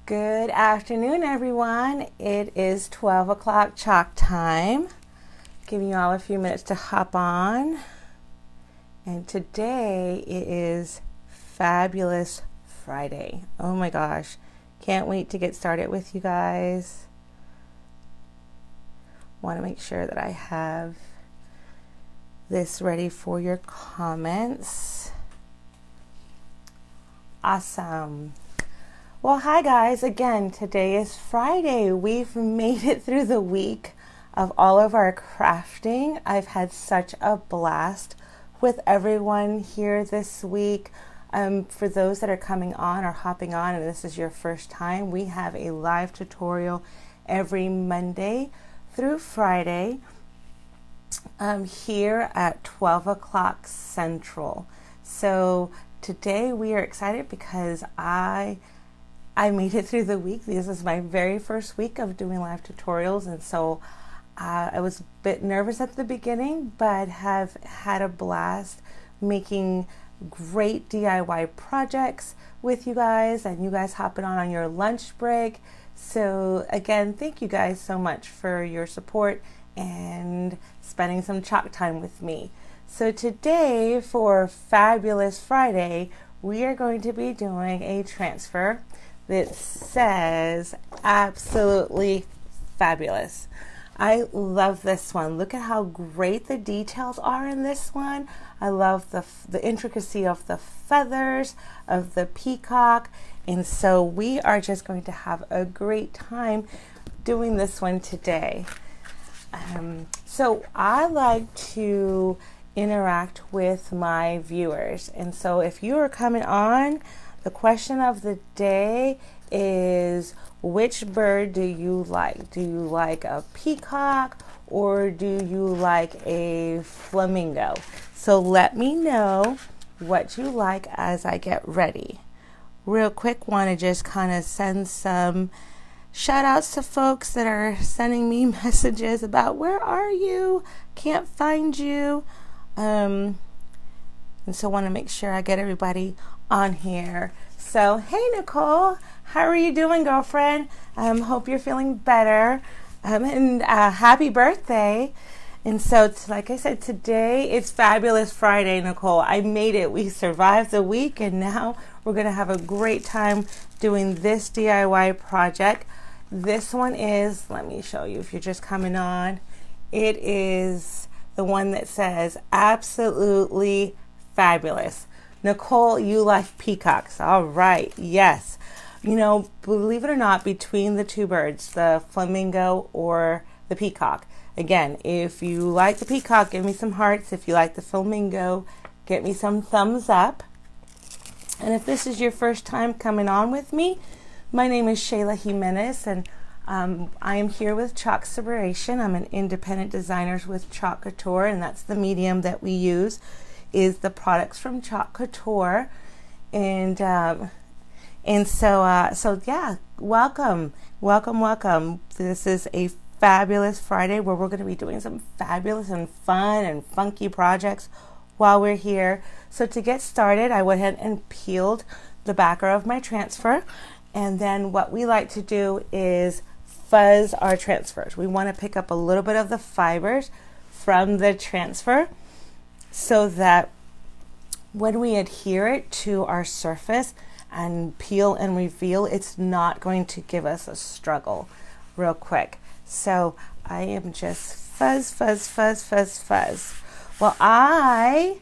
Good afternoon, everyone. It is 12 o'clock chalk time. Giving you all a few minutes to hop on. And today it is Fabulous Friday. Oh my gosh. Can't wait to get started with you guys. Want to make sure that I have this ready for your comments. Awesome. Well, hi guys. Again, today is Friday. We've made it through the week of all of our crafting. I've had such a blast with everyone here this week. For those that are coming on or hopping on and this is your first time, we have a live tutorial every Monday through Friday here at 12 o'clock Central. So today we are excited because I made it through the week. This is my very first week of doing live tutorials, and so I was a bit nervous at the beginning, but have had a blast making great DIY projects with you guys, and you guys hopping on your lunch break. So again, thank you guys so much for your support and spending some chalk time with me. So today for Fabulous Friday, we are going to be doing a transfer that says absolutely fabulous. I love this one. Look at how great the details are in this one. I love the intricacy of the feathers, of the peacock. And so we are just going to have a great time doing this one today. So I like to interact with my viewers. And so if you are coming on, the question of the day is, which bird do you like? Do you like a peacock or do you like a flamingo? So let me know what you like as I get ready. Real quick, want to just kind of send some shout outs to folks that are sending me messages about where are you? Can't find you. And so want to make sure I get everybody on here. So, hey Nicole, how are you doing, girlfriend? Hope you're feeling better. And happy birthday. And so, like I said, today it's Fabulous Friday, Nicole. I made it. We survived the week, and now we're going to have a great time doing this DIY project. This one is, let me show you if you're just coming on. It is the one that says absolutely fabulous. Nicole, you like peacocks. All right. Yes. You know, believe it or not, between the two birds, the flamingo or the peacock. Again, if you like the peacock, give me some hearts. If you like the flamingo, get me some thumbs up. And if this is your first time coming on with me, my name is Shayla Jimenez, and I am here with Chalkspiration. I'm an independent designer with Couture, and that's the medium that we use, is the products from Couture. And so yeah, welcome. This is a fabulous Friday where we're going to be doing some fabulous and fun and funky projects while we're here. So to get started, I went ahead and peeled the backer of my transfer. And then what we like to do is fuzz our transfers. We want to pick up a little bit of the fibers from the transfer so that when we adhere it to our surface and peel and reveal, it's not going to give us a struggle real quick. So I am just fuzz. Well, I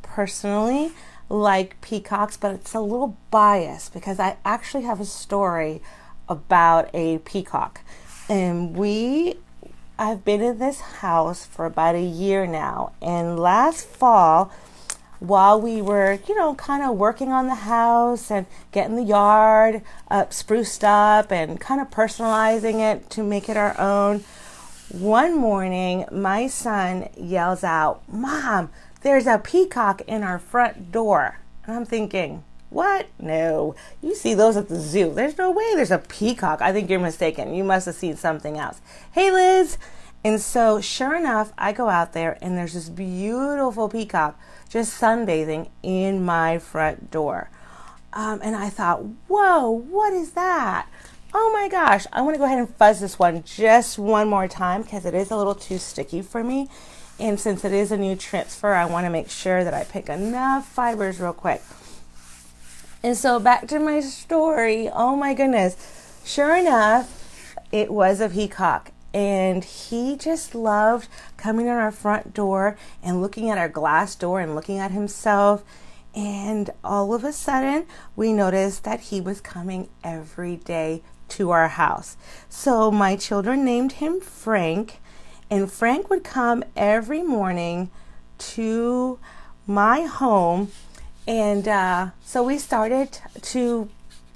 personally like peacocks, but it's a little biased because I actually have a story about a peacock. And I've been in this house for about a year now, and last fall, while we were, kind of working on the house and getting the yard spruced up and kind of personalizing it to make it our own, one morning my son yells out, "Mom, there's a peacock in our front door." And I'm thinking, what? No, you see those at the zoo. There's no way there's a peacock. I think you're mistaken. You must have seen something else. Hey, Liz. And so sure enough, I go out there and there's this beautiful peacock just sunbathing in my front door. And I thought, whoa, what is that? Oh my gosh, I want to go ahead and fuzz this one just one more time because it is a little too sticky for me. And since it is a new transfer, I want to make sure that I pick enough fibers real quick. And so back to my story. Oh my goodness. Sure enough, it was a peacock. And he just loved coming in our front door and looking at our glass door and looking at himself. And all of a sudden, we noticed that he was coming every day to our house. So my children named him Frank, and Frank would come every morning to my home. And so we started to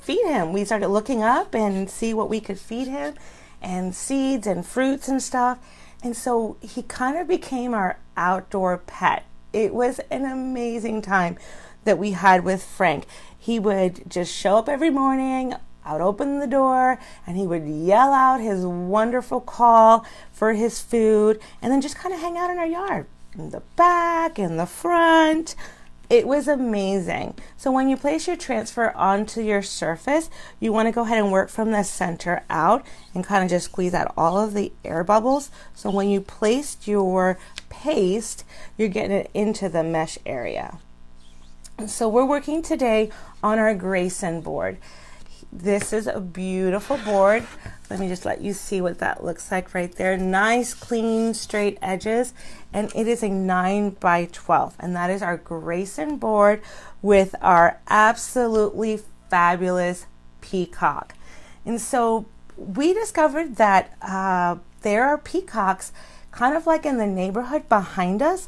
feed him. We started looking up and see what we could feed him, and seeds and fruits and stuff. And so he kind of became our outdoor pet. It was an amazing time that we had with Frank. He would just show up every morning. I would open the door and he would yell out his wonderful call for his food, and then just kind of hang out in our yard, in the back, in the front. It was amazing. So when you place your transfer onto your surface, you want to go ahead and work from the center out and kind of just squeeze out all of the air bubbles. So when you placed your paste, you're getting it into the mesh area. So we're working today on our Grayson board. This is a beautiful board. Let me just let you see what that looks like right there. Nice, clean, straight edges. And it is a 9x12. And that is our Grayson board with our absolutely fabulous peacock. And so we discovered that there are peacocks kind of like in the neighborhood behind us.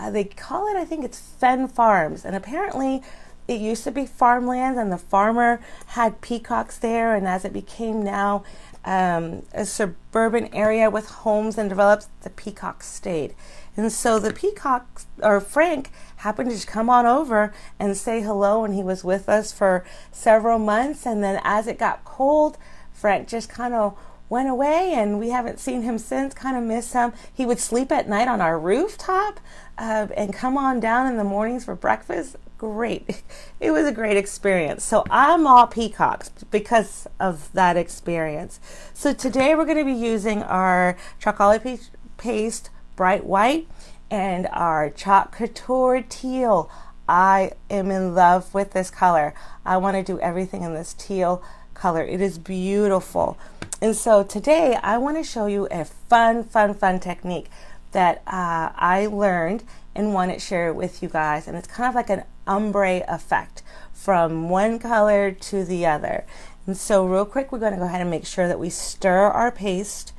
They call it, I think it's Fen Farms. And apparently it used to be farmland and the farmer had peacocks there. And as it became now a suburban area with homes and developed, the peacocks stayed. And so the peacocks, or Frank, happened to just come on over and say hello. And he was with us for several months. And then as it got cold, Frank just kind of went away, and we haven't seen him since. Kind of miss him. He would sleep at night on our rooftop and come on down in the mornings for breakfast. Great. It was a great experience. So I'm all peacocks because of that experience. So today we're going to be using our Chalkspiration paste bright white and our Chalk Couture teal. I am in love with this color. I want to do everything in this teal color. It is beautiful. And so today I want to show you a fun technique that I learned and want to share it with you guys. And it's kind of like an ombre effect from one color to the other. And so real quick, we're going to go ahead and make sure that we stir our paste.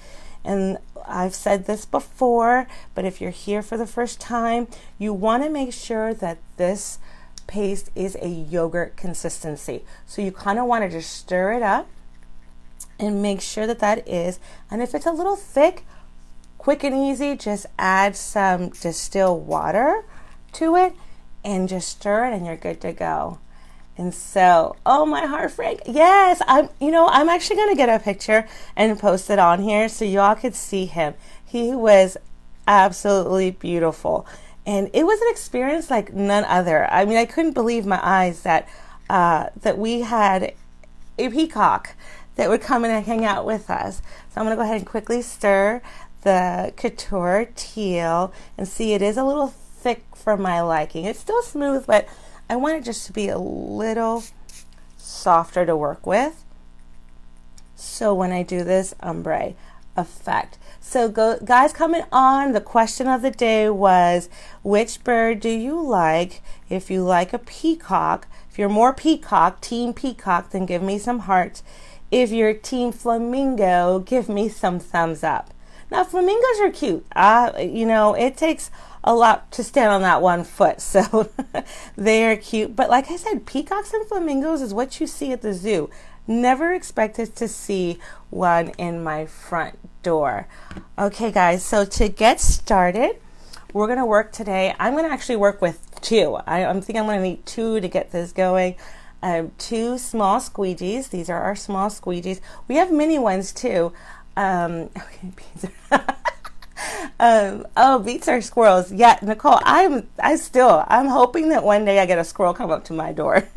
And I've said this before, but if you're here for the first time, you want to make sure that this paste is a yogurt consistency. So you kind of want to just stir it up and make sure that that is. And if it's a little thick, quick and easy, just add some distilled water to it and just stir it and you're good to go. And so, oh my heart, Frank, yes, I'm actually going to get a picture and post it on here so y'all could see him. He was absolutely beautiful. And it was an experience like none other. I mean, I couldn't believe my eyes that we had a peacock that would come in and hang out with us. So I'm going to go ahead and quickly stir the Couture teal, and see, it is a little thick for my liking. It's still smooth, but I want it just to be a little softer to work with. So when I do this ombre effect. So guys coming on, the question of the day was, which bird do you like? If you like a peacock, if you're more peacock, team peacock, then give me some hearts. If you're team flamingo, give me some thumbs up. Now, flamingos are cute. It takes a lot to stand on that one foot, so they are cute. But like I said, peacocks and flamingos is what you see at the zoo. Never expected to see one in my front door. Okay, guys, so to get started, we're going to work today. I'm going to actually work with two. I'm thinking I'm going to need two to get this going. Two small squeegees. These are our small squeegees. We have mini ones too. Beets are squirrels. Yeah, Nicole, I'm hoping that one day I get a squirrel come up to my door.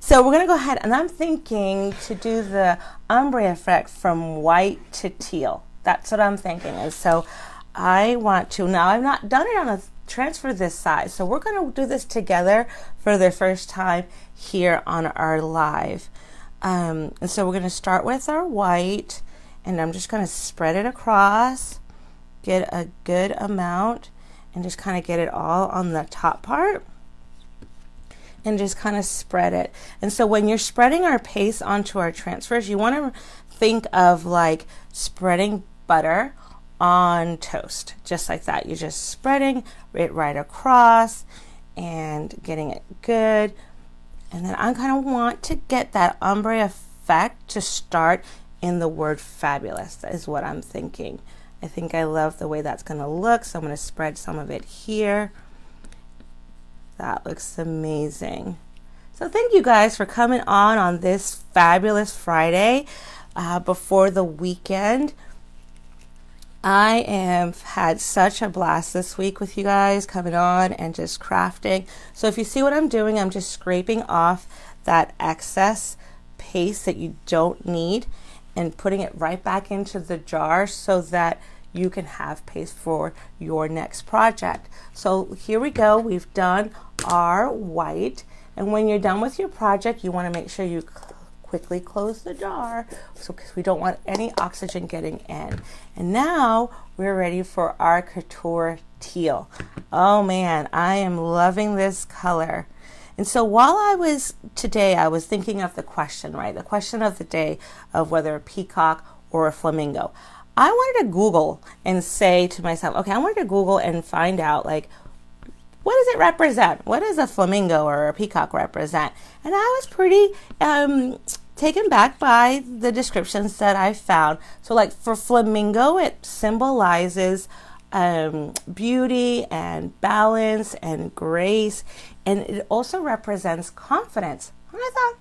So we're going to go ahead, and I'm thinking to do the ombre effect from white to teal. That's what I'm thinking. And so I want to, now I've not done it on a transfer this size, so we're going to do this together for the first time here on our live. And so we're going to start with our white, and I'm just going to spread it across, get a good amount, and just kind of get it all on the top part. And just kind of spread it. And so when you're spreading our paste onto our transfers, you want to think of like spreading butter on toast, just like that. You're just spreading it right across and getting it good. And then I kind of want to get that ombre effect to start in the word fabulous. That is what I'm thinking. I think I love the way that's going to look, so I'm going to spread some of it here. That looks amazing. So thank you guys for coming on this fabulous Friday before the weekend. I have had such a blast this week with you guys coming on and just crafting. So if you see what I'm doing, I'm just scraping off that excess paste that you don't need and putting it right back into the jar so that you can have paste for your next project. So here we go. We've done our white, and when you're done with your project, you want to make sure you quickly close the jar, so because we don't want any oxygen getting in. And now we're ready for our Couture teal. Oh man, I am loving this color. And so while I was thinking of the question, right? The question of the day of whether a peacock or a flamingo. I wanted to Google and say to myself, okay, I wanted to Google and find out, like, what does it represent? What does a flamingo or a peacock represent? And I was pretty taken back by the descriptions that I found. So like for flamingo, it symbolizes beauty and balance and grace. And it also represents confidence. And I thought,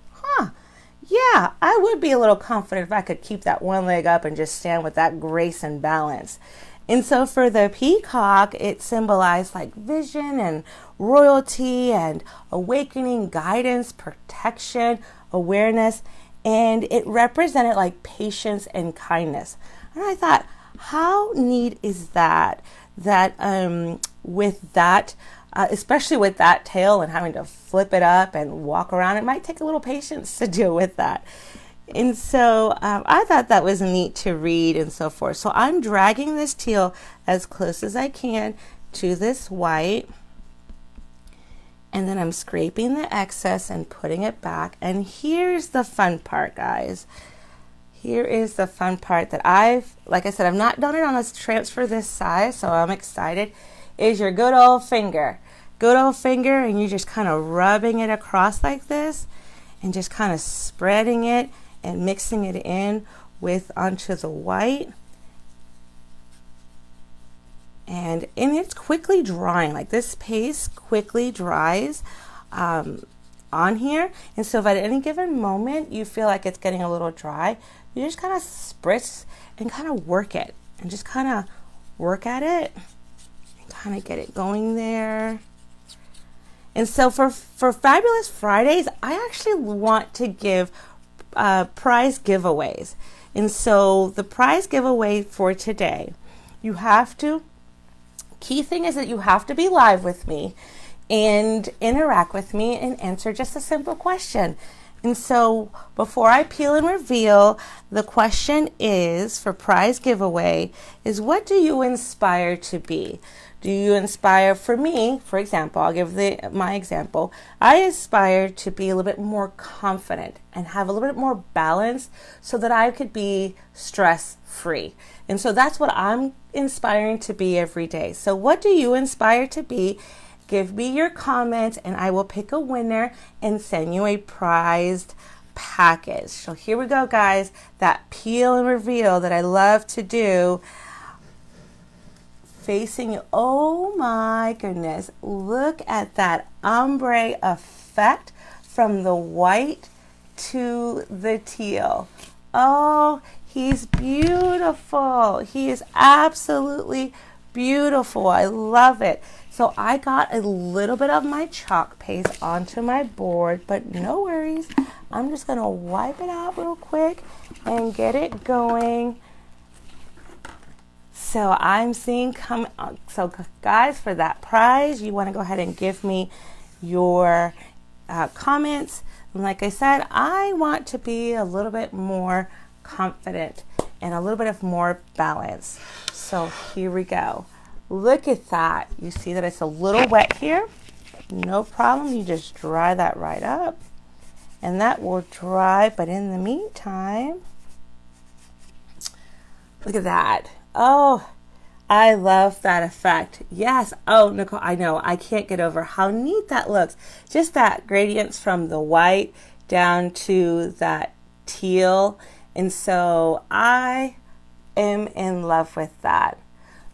yeah, I would be a little confident if I could keep that one leg up and just stand with that grace and balance. And so for the peacock, it symbolized like vision and royalty and awakening, guidance, protection, awareness, and it represented like patience and kindness. And I thought, how neat is that? That with that, especially with that tail and having to flip it up and walk around, it might take a little patience to deal with that. And so I thought that was neat to read and so forth. So I'm dragging this teal as close as I can to this white. And then I'm scraping the excess and putting it back. And here's the fun part, guys. Here is the fun part that like I said, I've not done it on a transfer this size, so I'm excited, is your good old finger. Good old finger, and you're just kind of rubbing it across like this and just kind of spreading it and mixing it in onto the white. And it's quickly drying. Like this paste quickly dries on here. And so if at any given moment you feel like it's getting a little dry, you just kind of spritz and kind of work it. And just kind of work at it and kind of get it going there. And so for Fabulous Fridays, I actually want to give prize giveaways. And so the prize giveaway for today, key thing is that you have to be live with me and interact with me and answer just a simple question. And so before I peel and reveal, the question is for prize giveaway is, what do you inspire to be? Do you inspire, for me, for example, I'll give my example. I aspire to be a little bit more confident and have a little bit more balance so that I could be stress-free. And so that's what I'm inspiring to be every day. So what do you inspire to be? Give me your comments and I will pick a winner and send you a prized package. So here we go, guys. That peel and reveal that I love to do. Facing you. Oh my goodness. Look at that ombre effect from the white to the teal. Oh, he's beautiful. He is absolutely beautiful. I love it. So I got a little bit of my chalk paste onto my board, but no worries. I'm just gonna wipe it out real quick and get it going. So I'm seeing so guys, for that prize, you want to go ahead and give me your comments. And like I said, I want to be a little bit more confident and a little bit of more balance. So here we go. Look at that. You see that it's a little wet here? No problem. You just dry that right up. And that will dry. But in the meantime, look at that. Oh, I love that effect. Yes. Oh, Nicole, I know. I can't get over how neat that looks. Just that gradients from the white down to that teal. And so I am in love with that.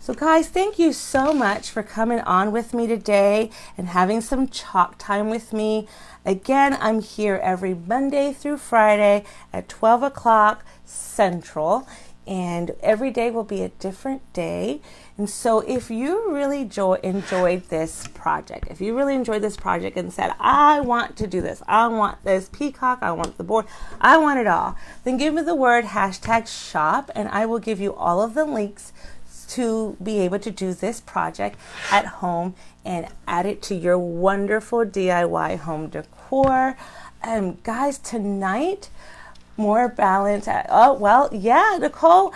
So guys, thank you so much for coming on with me today and having some chalk time with me. Again, I'm here every Monday through Friday at 12 o'clock Central. And every day will be a different day. And so if you really enjoyed this project, if you really enjoyed this project and said, I want to do this, I want this peacock, I want the board, I want it all, then give me the word #shop and I will give you all of the links to be able to do this project at home and add it to your wonderful DIY home decor. Guys, tonight, more balance. Oh, well, yeah, Nicole,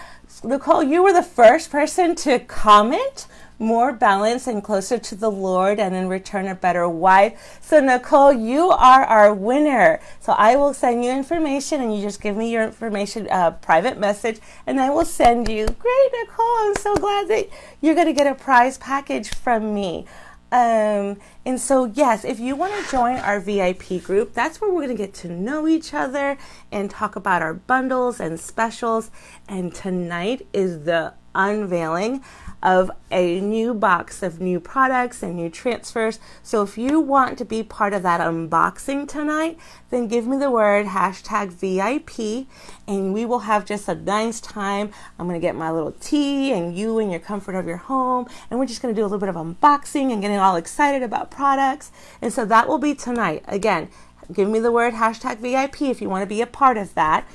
you were the first person to comment more balance and closer to the Lord and in return a better wife. So Nicole, you are our winner. So I will send you information and you just give me your information, private message, and I will send you. Great, Nicole, I'm so glad that you're going to get a prize package from me. And so, yes, if you want to join our VIP group, that's where we're going to get to know each other and talk about our bundles and specials. And tonight is the unveiling of a new box of new products and new transfers. So if you want to be part of that unboxing tonight, then give me the word #VIP and we will have just a nice time. I'm going to get my little tea and you in your comfort of your home, and we're just going to do a little bit of unboxing and getting all excited about products. And so that will be tonight. Again, give me the word #VIP if you want to be a part of that.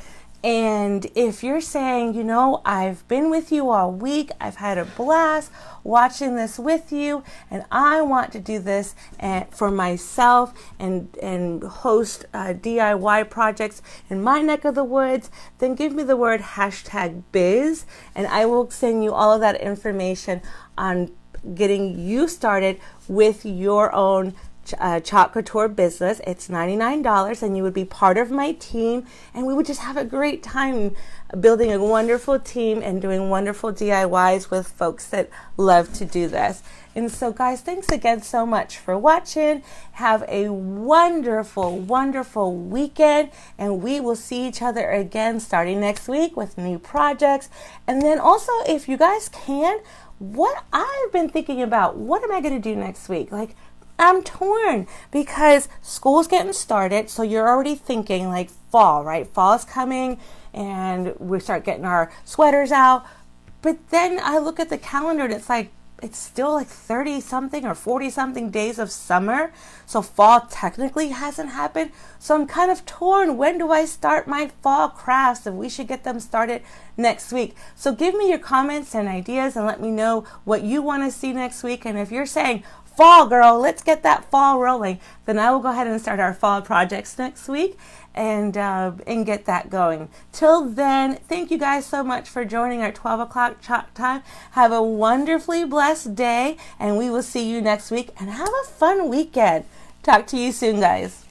And if you're saying, you know, I've been with you all week, I've had a blast watching this with you, and I want to do this for myself and host DIY projects in my neck of the woods, then give me the word #biz, and I will send you all of that information on getting you started with your own Chalk Couture business. It's $99 and you would be part of my team, and we would just have a great time building a wonderful team and doing wonderful DIYs with folks that love to do this. And so guys, thanks again so much for watching. Have a wonderful, wonderful weekend, and we will see each other again starting next week with new projects. And then also, if you guys can, what I've been thinking about, what am I going to do next week? Like, I'm torn because school's getting started, so you're already thinking like fall, right? Fall is coming and we start getting our sweaters out. But then I look at the calendar and it's like, it's still like 30 something or 40 something days of summer. So fall technically hasn't happened. So I'm kind of torn. When do I start my fall crafts? And we should get them started next week. So give me your comments and ideas and let me know what you want to see next week. And if you're saying, fall girl, let's get that fall rolling, then I will go ahead and start our fall projects next week and get that going. Till then, thank you guys so much for joining our 12 o'clock chalk time. Have a wonderfully blessed day, and we will see you next week, and have a fun weekend. Talk to you soon, guys.